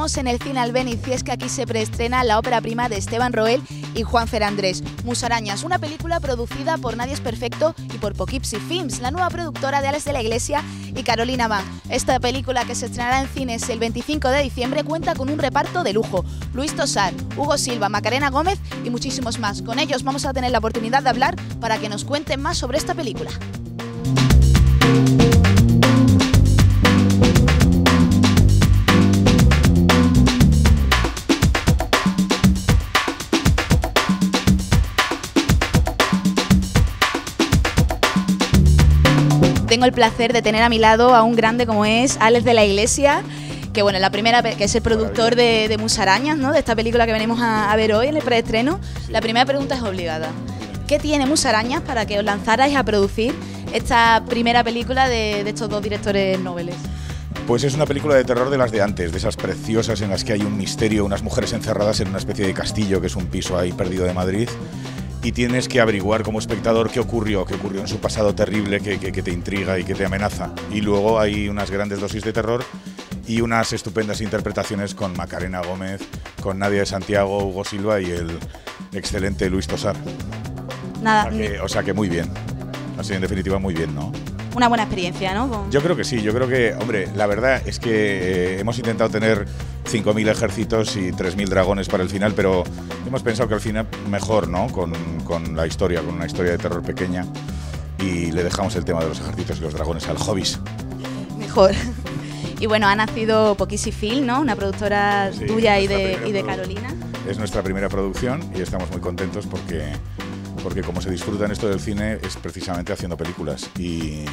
estamos en el Cine Albéniz y es que aquí se preestrena la ópera prima de Esteban Roel y Juanfer Andrés, Musarañas, una película producida por Nadie es Perfecto y por Poughkeepsie Films, la nueva productora de Alex de la Iglesia y Carolina Mann. Esta película, que se estrenará en cines el 25 de diciembre, cuenta con un reparto de lujo: Luis Tosar, Hugo Silva, Macarena Gómez y muchísimos más. Con ellos vamos a tener la oportunidad de hablar para que nos cuenten más sobre esta película. Tengo el placer de tener a mi lado a un grande como es Alex de la Iglesia, que bueno, que es el productor de Musarañas, ¿no? De esta película que venimos a ver hoy en el preestreno. La primera pregunta es obligada: ¿qué tiene Musarañas para que os lanzarais a producir esta primera película de estos dos directores noveles? Pues es una película de terror de las de antes, de esas preciosas en las que hay un misterio, unas mujeres encerradas en una especie de castillo, que es un piso ahí perdido de Madrid, y tienes que averiguar como espectador qué ocurrió en su pasado terrible, que te intriga y que te amenaza. Y luego hay unas grandes dosis de terror y unas estupendas interpretaciones con Macarena Gómez, con Nadia de Santiago, Hugo Silva y el excelente Luis Tosar. Nada. O sea que muy bien. Así, en definitiva, muy bien, ¿no? Una buena experiencia, ¿no? Yo creo que sí, yo creo que, hombre, la verdad es que hemos intentado tener 5.000 ejércitos y 3.000 dragones para el final, pero hemos pensado que al final mejor, ¿no? Con la historia, con una historia de terror pequeña, y le dejamos el tema de los ejércitos y los dragones al hobbies. Mejor. Y bueno, ha nacido Poughkeepsie Films, ¿no? Una productora tuya y de Carolina. Es nuestra primera producción y estamos muy contentos porque como se disfruta en esto del cine es precisamente haciendo películas, y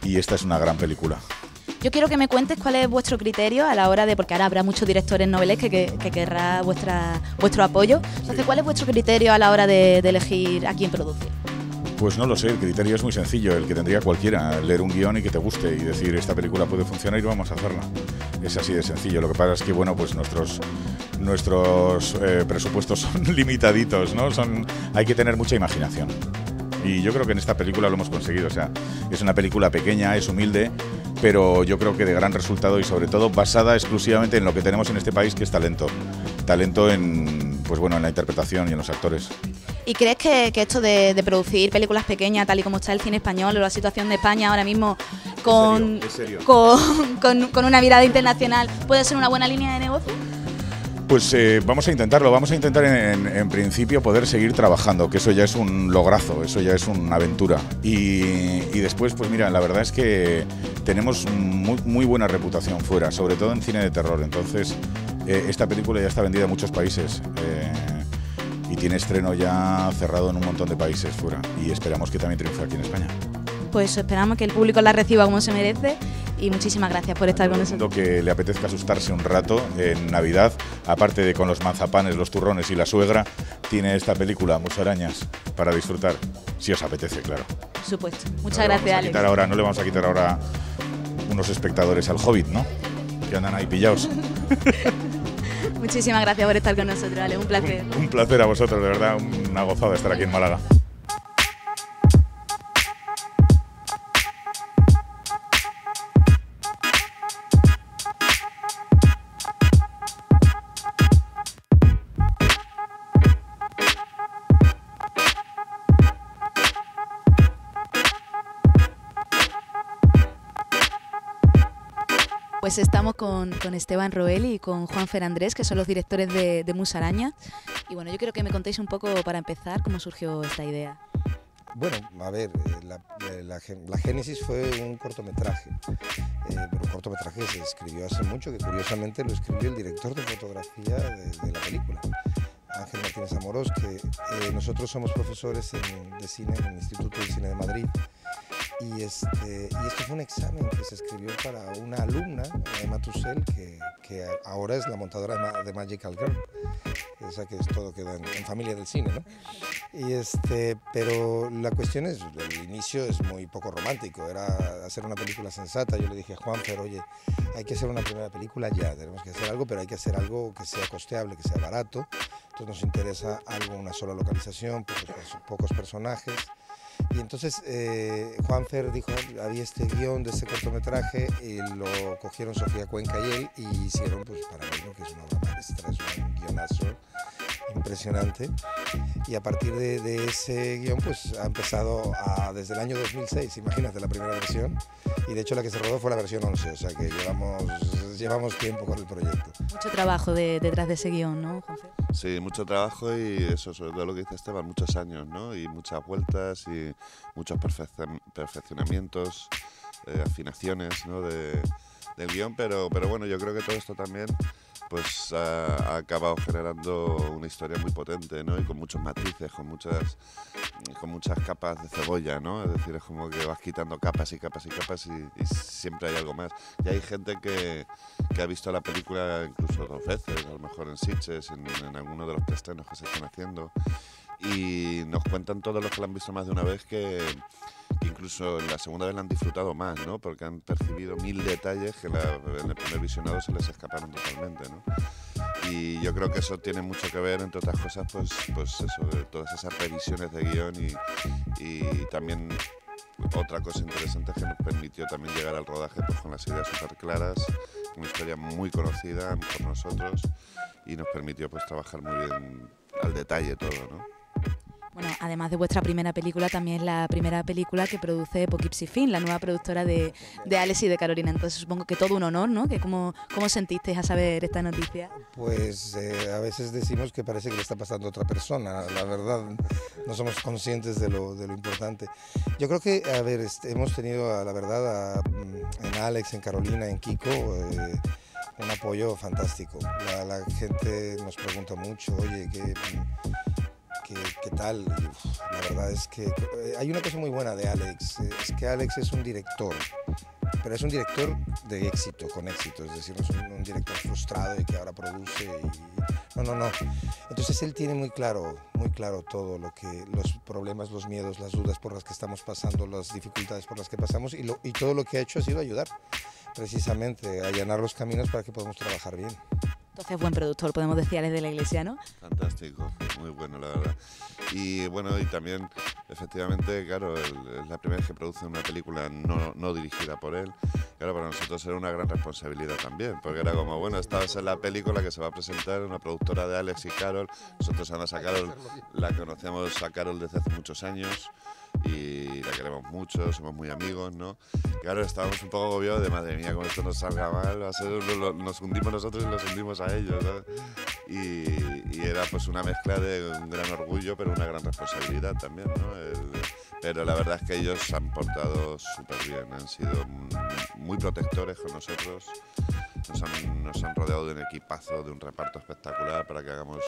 esta es una gran película. Yo quiero que me cuentes cuál es vuestro criterio a la hora de, porque ahora habrá muchos directores noveles que querrá vuestro apoyo. Entonces, ¿cuál es vuestro criterio a la hora de elegir a quién producir? Pues no lo sé, el criterio es muy sencillo, el que tendría cualquiera: leer un guión y que te guste y decir, esta película puede funcionar y vamos a hacerla. Es así de sencillo. Lo que pasa es que, bueno, pues nuestros presupuestos son limitaditos, ¿no? Hay que tener mucha imaginación. Y yo creo que en esta película lo hemos conseguido. O sea, es una película pequeña, es humilde, pero yo creo que de gran resultado y sobre todo basada exclusivamente en lo que tenemos en este país, que es talento. Talento en la interpretación y en los actores. ¿Y crees que esto de producir películas pequeñas, tal y como está el cine español o la situación de España ahora mismo, con una mirada internacional, puede ser una buena línea de negocio? Pues vamos a intentarlo, vamos a intentar en principio poder seguir trabajando, que eso ya es un lograzo, eso ya es una aventura. Y después, pues mira, la verdad es que tenemos muy buena reputación fuera, sobre todo en cine de terror. Entonces, esta película ya está vendida en muchos países y tiene estreno ya cerrado en un montón de países fuera, y esperamos que también triunfe aquí en España. Pues esperamos que el público la reciba como se merece, y muchísimas gracias por estar con nosotros. Que le apetezca asustarse un rato en Navidad, aparte de con los mazapanes, los turrones y la suegra, tiene esta película, Musarañas, para disfrutar, si os apetece, claro. Por supuesto. Muchas gracias, Alex. No le vamos a quitar ahora unos espectadores al Hobbit, ¿no? Que andan ahí pillados. Muchísimas gracias por estar con nosotros, Alex. Un placer. Un placer a vosotros, de verdad, una gozada estar aquí en Málaga. Pues estamos con Esteban Roel y con Juanfer Andrés, que son los directores de Musarañas. Y bueno, yo quiero que me contéis un poco, para empezar, cómo surgió esta idea. Bueno, a ver, la génesis fue un cortometraje, pero un cortometraje se escribió hace mucho, que curiosamente lo escribió el director de fotografía de la película, Ángel Martínez Amorós, que nosotros somos profesores de cine en el Instituto de Cine de Madrid. Y esto fue un examen que se escribió para una alumna, Emma Tussell, que ahora es la montadora de Magical Girl. Esa que es todo queda en familia del cine, ¿no? Pero la cuestión es, el inicio es muy poco romántico, era hacer una película sensata. Yo le dije a Juanfer, oye, hay que hacer una primera película ya, tenemos que hacer algo, pero hay que hacer algo que sea costeable, que sea barato. Entonces nos interesa algo, una sola localización, pocos personajes. Y entonces Juanfer dijo, había este guión de este cortometraje, y lo cogieron Sofía Cuenca y él, y hicieron pues para mí, ¿no?, que es una obra maestra, es un guionazo impresionante. Y a partir de ese guión pues ha empezado desde el año 2006, imagínate, la primera versión, y de hecho la que se rodó fue la versión 11, o sea que llevamos tiempo con el proyecto. Mucho trabajo detrás de ese guión, ¿no, Juanfer? Sí, mucho trabajo y eso, sobre todo lo que dice Esteban, muchos años, ¿no? Y muchas vueltas y muchos perfeccionamientos, afinaciones, ¿no?, del guión, pero bueno, yo creo que todo esto también pues ha acabado generando una historia muy potente, ¿no?, y con muchos matices, con muchas capas de cebolla, ¿no? Es decir, es como que vas quitando capas y capas y capas y siempre hay algo más. Y hay gente que ha visto la película incluso 2 veces, a lo mejor en Sitges, en alguno de los preestrenos que se están haciendo, y nos cuentan todos los que la han visto más de una vez que incluso en la segunda vez la han disfrutado más, ¿no?, porque han percibido 1000 detalles que en el primer visionado se les escaparon totalmente, ¿no? Y yo creo que eso tiene mucho que ver, entre otras cosas, pues eso, de todas esas revisiones de guión y también otra cosa interesante es que nos permitió también llegar al rodaje pues con las ideas súper claras, una historia muy conocida por nosotros, y nos permitió pues trabajar muy bien al detalle todo, ¿no? Bueno, además de vuestra primera película, también es la primera película que produce Poughkeepsie Films, la nueva productora de Alex y de Carolina. Entonces supongo que todo un honor, ¿no? Que ¿Cómo sentisteis a saber esta noticia? Pues a veces decimos que parece que le está pasando a otra persona, la verdad, no somos conscientes de lo importante. Yo creo que, a ver, hemos tenido, la verdad, en Alex, en Carolina, en Kiko, un apoyo fantástico. La gente nos pregunta mucho, oye, ¿qué tal? La verdad es que hay una cosa muy buena de Alex, es que Alex es un director, pero es un director de éxito, con éxito, es decir, no es un director frustrado y que ahora produce y... No. Entonces él tiene muy claro todo los problemas, los miedos, las dudas por las que estamos pasando, las dificultades por las que pasamos, y todo lo que ha hecho ha sido ayudar precisamente a allanar los caminos para que podamos trabajar bien. Entonces, buen productor, podemos decir, Alex de la Iglesia, ¿no? Fantástico, muy bueno, la verdad. Y bueno, y también, efectivamente, claro, es la primera vez que produce una película no dirigida por él. Claro, para nosotros era una gran responsabilidad también, porque era como, bueno, esta es la película que se va a presentar, una productora de Alex y Carol. Nosotros además a Carol la conocemos a Carol desde hace muchos años y la queremos mucho, somos muy amigos, ¿no? Claro, estábamos un poco agobiados de, madre mía, como esto nos salga mal, va a ser, nos hundimos nosotros y los hundimos a ellos, ¿sabes? Y era pues una mezcla de un gran orgullo, pero una gran responsabilidad también, ¿no? Pero la verdad es que ellos se han portado súper bien, han sido muy protectores con nosotros, nos han rodeado de un equipazo, de un reparto espectacular para que hagamos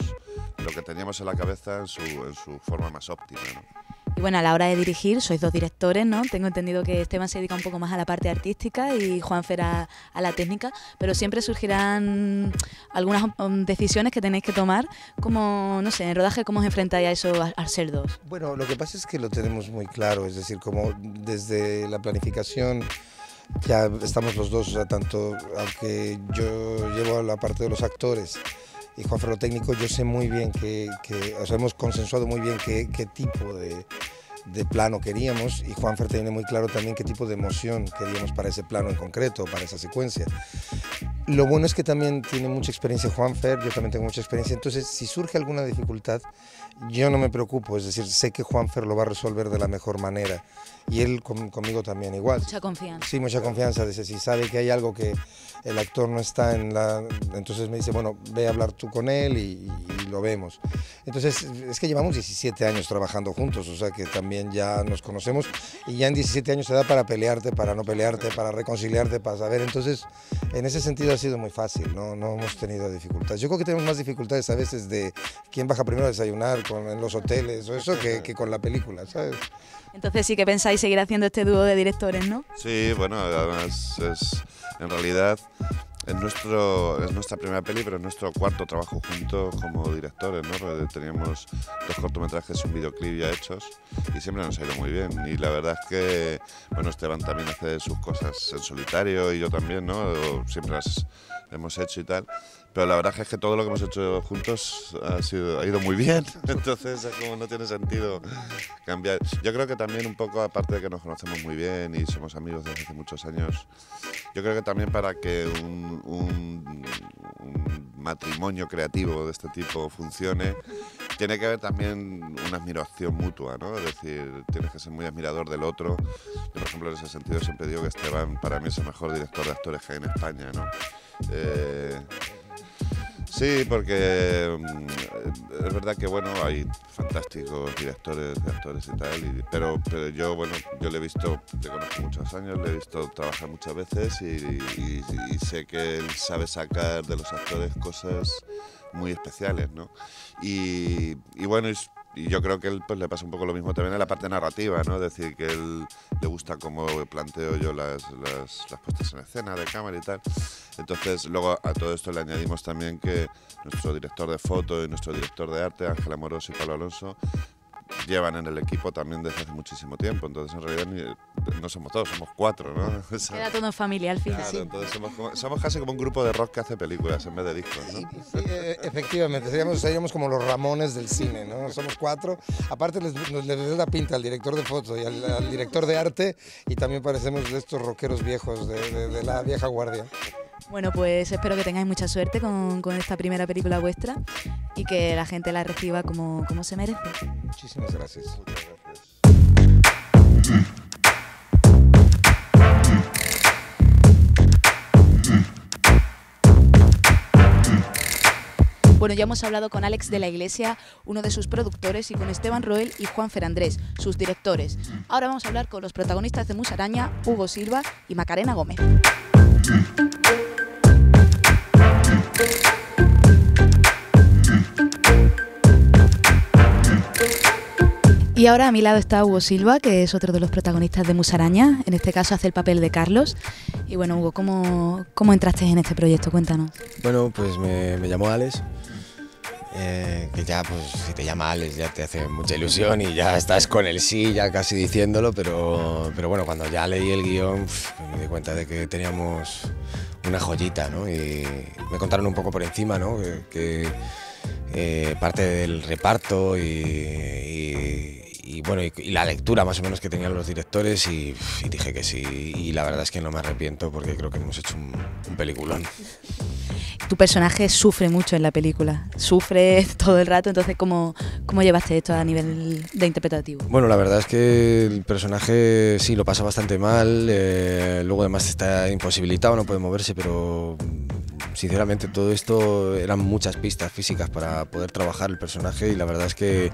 lo que teníamos en la cabeza en su forma más óptima, ¿no? Y bueno, a la hora de dirigir, sois 2 directores, ¿no? Tengo entendido que Esteban se dedica un poco más a la parte artística y Juanfer a la técnica, pero siempre surgirán algunas decisiones que tenéis que tomar, como, no sé, en rodaje, ¿cómo os enfrentáis a eso al ser 2? Bueno, lo que pasa es que lo tenemos muy claro, es decir, como desde la planificación ya estamos los dos, o sea, tanto, aunque yo llevo la parte de los actores y Juanfer lo técnico, yo sé muy bien o sea, hemos consensuado muy bien qué tipo de plano queríamos, y Juanfer tiene muy claro también qué tipo de emoción queríamos para ese plano en concreto, para esa secuencia. Lo bueno es que también tiene mucha experiencia Juanfer, yo también tengo mucha experiencia, entonces si surge alguna dificultad, yo no me preocupo, es decir, sé que Juanfer lo va a resolver de la mejor manera, y él conmigo también igual. Mucha confianza. Sí, mucha confianza, dice, si sabe que hay algo que el actor no está entonces me dice, bueno, ve a hablar tú con él y lo vemos. Entonces, es que llevamos 17 años trabajando juntos, o sea que también ya nos conocemos, y ya en 17 años se da para pelearte, para no pelearte, para reconciliarte, para saber, entonces, en ese sentido ha sido muy fácil, no hemos tenido dificultades. Yo creo que tenemos más dificultades a veces de quién baja primero a desayunar en los hoteles o eso que con la película, ¿sabes? Entonces sí que pensáis seguir haciendo este dúo de directores, ¿no? Sí, bueno, además en realidad es nuestra primera peli, pero es nuestro 4º trabajo juntos como directores, ¿no? Porque teníamos 2 cortometrajes y un videoclip ya hechos y siempre nos ha ido muy bien. Y la verdad es que, bueno, Esteban también hace sus cosas en solitario y yo también, ¿no? Siempre hemos hecho y tal. Pero la verdad es que todo lo que hemos hecho juntos ha ido muy bien, entonces es como no tiene sentido cambiar. Yo creo que también un poco, aparte de que nos conocemos muy bien y somos amigos desde hace muchos años, yo creo que también para que un matrimonio creativo de este tipo funcione, tiene que haber también una admiración mutua, ¿no? Es decir, tienes que ser muy admirador del otro. Yo, por ejemplo, en ese sentido siempre digo que Esteban para mí es el mejor director de actores que hay en España, ¿no? Sí, porque es verdad que bueno, hay fantásticos directores de actores y tal, pero yo le he visto, le conozco muchos años, le he visto trabajar muchas veces y sé que él sabe sacar de los actores cosas muy especiales, ¿no? Y bueno, y yo creo que él pues le pasa un poco lo mismo también en la parte narrativa, ¿no? Es decir, que él le gusta cómo planteo yo las puestas en escena de cámara y tal. Entonces, luego a todo esto le añadimos también que nuestro director de foto y nuestro director de arte, Ángel Amoroso y Pablo Alonso, llevan en el equipo también desde hace muchísimo tiempo. Entonces, en realidad no somos todos, somos 4, ¿no? Queda todo en familia al final. Claro, Sí. entonces somos casi como un grupo de rock que hace películas en vez de discos, ¿no? Sí, efectivamente, seríamos como los Ramones del cine, ¿no? Somos 4. Aparte les ves la pinta al director de foto y al director de arte, y también parecemos de estos rockeros viejos, de la vieja guardia. Bueno, pues espero que tengáis mucha suerte con esta primera película vuestra y que la gente la reciba como se merece. Muchísimas gracias. Muchas gracias. Bueno, ya hemos hablado con Àlex de la Iglesia, uno de sus productores, y con Esteban Roel y Juanfer Andrés, sus directores. Ahora vamos a hablar con los protagonistas de Musaraña, Hugo Silva y Macarena Gómez. Y ahora a mi lado está Hugo Silva, que es otro de los protagonistas de Musaraña. En este caso hace el papel de Carlos. Y bueno, Hugo, ¿cómo entraste en este proyecto? Cuéntanos. Bueno, pues me llamó Alex, que ya, pues si te llama Alex ya te hace mucha ilusión y ya estás con el sí, ya casi diciéndolo, pero bueno, cuando ya leí el guión me di cuenta de que teníamos una joyita, ¿no? Y me contaron un poco por encima, ¿no? Que parte del reparto y bueno, y la lectura más o menos que tenían los directores y dije que sí, y la verdad es que no me arrepiento porque creo que hemos hecho un peliculón. Tu personaje sufre mucho en la película, sufre todo el rato, entonces ¿cómo llevaste esto a nivel de interpretativo? Bueno, la verdad es que el personaje sí lo pasa bastante mal, luego además está imposibilitado, no puede moverse, pero sinceramente todo esto eran muchas pistas físicas para poder trabajar el personaje y la verdad es que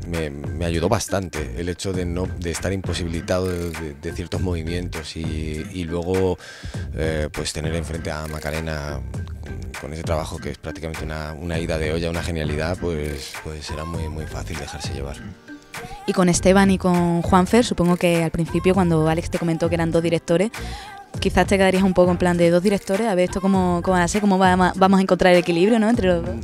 me ayudó bastante el hecho de estar imposibilitado de ciertos movimientos y luego pues tener enfrente a Macarena con ese trabajo que es prácticamente una ida de olla, una genialidad, pues era muy fácil dejarse llevar. Y con Esteban y con Juanfer, supongo que al principio cuando Àlex te comentó que eran 2 directores, quizás te quedarías un poco en plan de 2 directores, a ver esto cómo van a ser, cómo vamos a encontrar el equilibrio, ¿no? Entre los dos.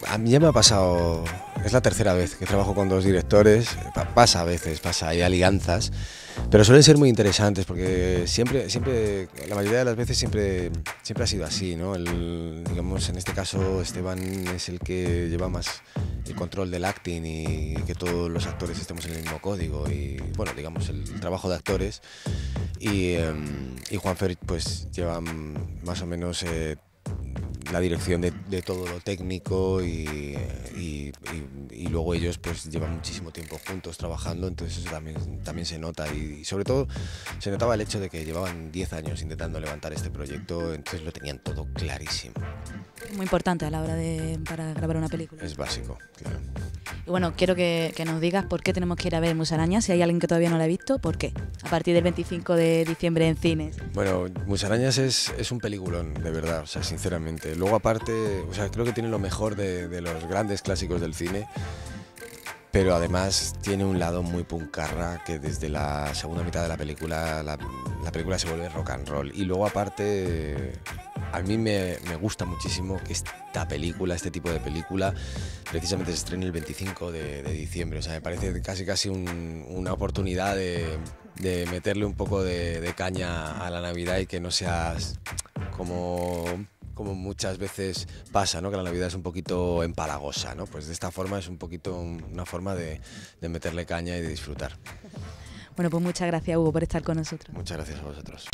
A mí ya me ha pasado, es la tercera vez que trabajo con 2 directores, pasa a veces, hay alianzas, pero suelen ser muy interesantes porque siempre, la mayoría de las veces siempre ha sido así, ¿no? Digamos, en este caso Esteban es el que lleva más el control del acting y que todos los actores estemos en el mismo código y, bueno, digamos, el trabajo de actores y Juanfer pues lleva más o menos la dirección de todo lo técnico y luego ellos pues llevan muchísimo tiempo juntos trabajando, entonces eso también se nota y sobre todo se notaba el hecho de que llevaban 10 años intentando levantar este proyecto, entonces lo tenían todo clarísimo. Muy importante a la hora para grabar una película. Es básico, claro. Y bueno, quiero que nos digas por qué tenemos que ir a ver Musaraña, si hay alguien que todavía no la ha visto, ¿por qué? A partir del 25 de diciembre en cines. Bueno, Musarañas es un peliculón, de verdad, o sea, sinceramente. Luego aparte, o sea, creo que tiene lo mejor de los grandes clásicos del cine, pero además tiene un lado muy puncarra que desde la segunda mitad de la película, la película se vuelve rock and roll. Y luego aparte, a mí me gusta muchísimo que este tipo de película, precisamente se estrene el 25 de diciembre. O sea, me parece casi una oportunidad de meterle un poco de caña a la Navidad y que no seas como muchas veces pasa, ¿no? Que la Navidad es un poquito empalagosa, ¿no? Pues de esta forma es un poquito una forma de meterle caña y de disfrutar. Bueno, pues muchas gracias, Hugo, por estar con nosotros. Muchas gracias a vosotros.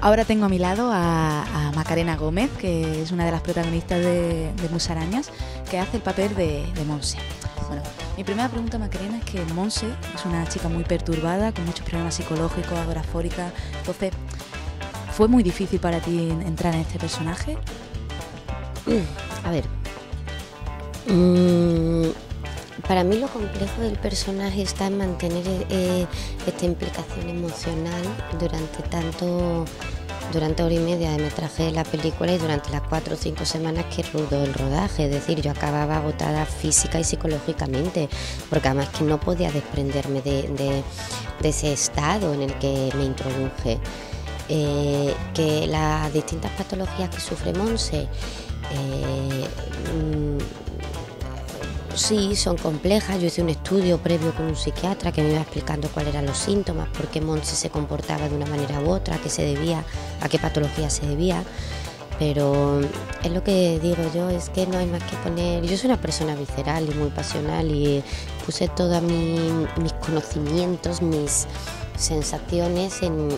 Ahora tengo a mi lado a Macarena Gómez, que es una de las protagonistas de Musarañas, que hace el papel de Monse. Bueno, mi primera pregunta, Macarena, es que Monse es una chica muy perturbada, con muchos problemas psicológicos, agorafórica. Entonces, ¿fue muy difícil para ti entrar en este personaje? A ver, para mí lo complejo del personaje está en mantener esta implicación emocional durante hora y media de metraje de la película y durante las 4 o 5 semanas que rodó el rodaje. Es decir, yo acababa agotada física y psicológicamente, porque además que no podía desprenderme de ese estado en el que me introduje. Que las distintas patologías que sufre Monse sí, son complejas. Yo hice un estudio previo con un psiquiatra que me iba explicando cuáles eran los síntomas, por qué Monse se comportaba de una manera u otra, a qué se debía, a qué patología se debía. Pero es lo que digo yo, es que no hay más que poner. Yo soy una persona visceral y muy pasional y puse todos mis conocimientos, mis sensaciones en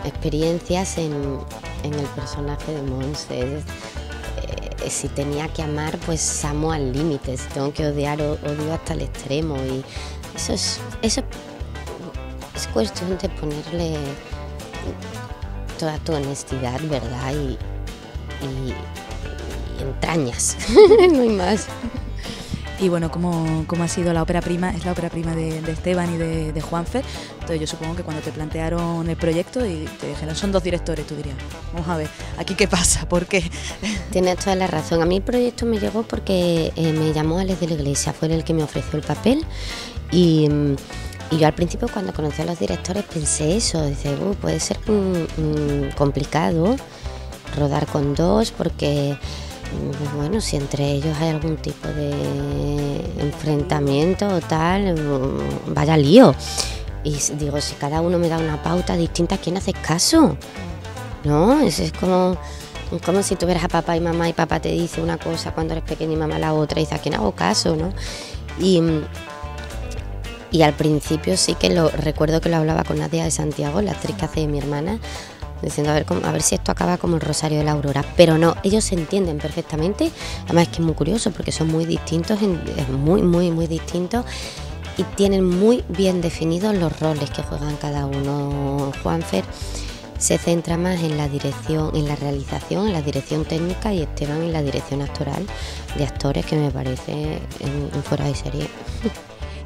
experiencias en el personaje de Monse. Si tenía que amar, pues amo al límite. Si tengo que odiar, odio hasta el extremo. Y eso es cuestión de ponerle toda tu honestidad, ¿verdad? Y entrañas, no hay más. Y bueno, ¿cómo ha sido la ópera prima? Es la ópera prima de Esteban y de Juanfer. Entonces yo supongo que cuando te plantearon el proyecto y te dijeron, son 2 directores, tú dirías, vamos a ver, ¿aquí qué pasa? ¿Por qué? Tienes toda la razón. A mí el proyecto me llegó porque me llamó Alex de la Iglesia, fue el que me ofreció el papel. Y yo al principio, cuando conocí a los directores, pensé eso, dice, puede ser complicado rodar con 2 porque... Bueno, si entre ellos hay algún tipo de enfrentamiento o tal, vaya lío. Y digo, si cada uno me da una pauta distinta, ¿a quién haces caso? ¿No? Es como si tuvieras a papá y mamá y papá te dice una cosa cuando eres pequeña y mamá la otra y dices, ¿a quién hago caso? ¿No? Y al principio sí que recuerdo que lo hablaba con Nadia de Santiago, la actriz que hace de mi hermana, diciendo a ver si esto acaba como el Rosario de la Aurora, pero no, ellos se entienden perfectamente. Además es que es muy curioso porque son muy distintos, es muy muy muy distintos y tienen muy bien definidos los roles que juegan cada uno. Juanfer se centra más en la dirección, en la realización, en la dirección técnica, y Esteban en la dirección actoral de actores, que me parece en fuera de serie.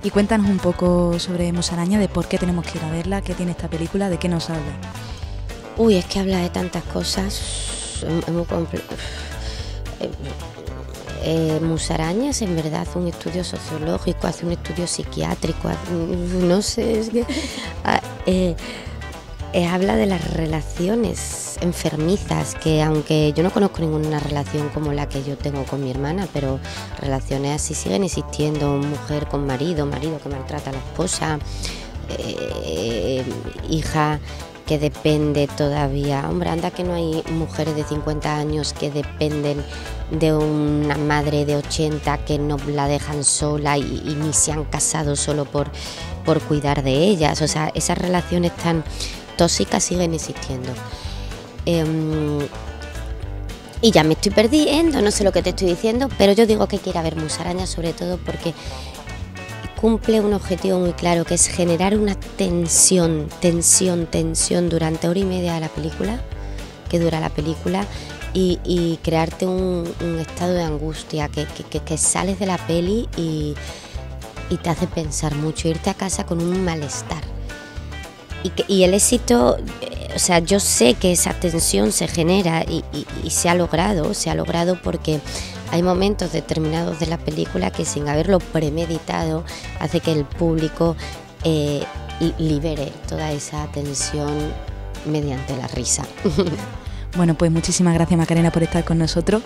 Y cuéntanos un poco sobre Musaraña, de por qué tenemos que ir a verla, qué tiene esta película, de qué nos habla. Uy, es que habla de tantas cosas, es muy complejo. Musaraña es en verdad hace un estudio sociológico, hace un estudio psiquiátrico, no sé, es que habla de las relaciones enfermizas, que aunque yo no conozco ninguna relación como la que yo tengo con mi hermana, pero relaciones así siguen existiendo, mujer con marido que maltrata a la esposa, hija que depende todavía. Hombre, anda que no hay mujeres de 50 años que dependen de una madre de 80 que no la dejan sola y ni se han casado solo por cuidar de ellas. O sea, esas relaciones tan tóxicas siguen existiendo. Y ya me estoy perdiendo, no sé lo que te estoy diciendo, pero yo digo que quiero ver Musaraña sobre todo porque cumple un objetivo muy claro, que es generar una tensión durante hora y media de la película, que dura la película, y crearte un estado de angustia, que sales de la peli y te hace pensar mucho, irte a casa con un malestar. Y el éxito, o sea, yo sé que esa tensión se genera y se ha logrado porque hay momentos determinados de la película que, sin haberlo premeditado, hace que el público libere toda esa tensión mediante la risa. Bueno, pues muchísimas gracias, Macarena, por estar con nosotros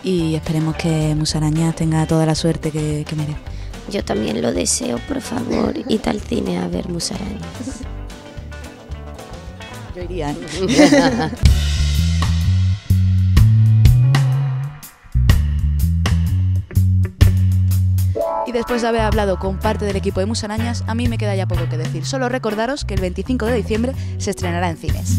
y esperemos que Musarañas tenga toda la suerte que merece. Yo también lo deseo, por favor, id al cine a ver Musarañas. Yo iría. Y después de haber hablado con parte del equipo de Musarañas, a mí me queda ya poco que decir. Solo recordaros que el 25 de diciembre se estrenará en cines.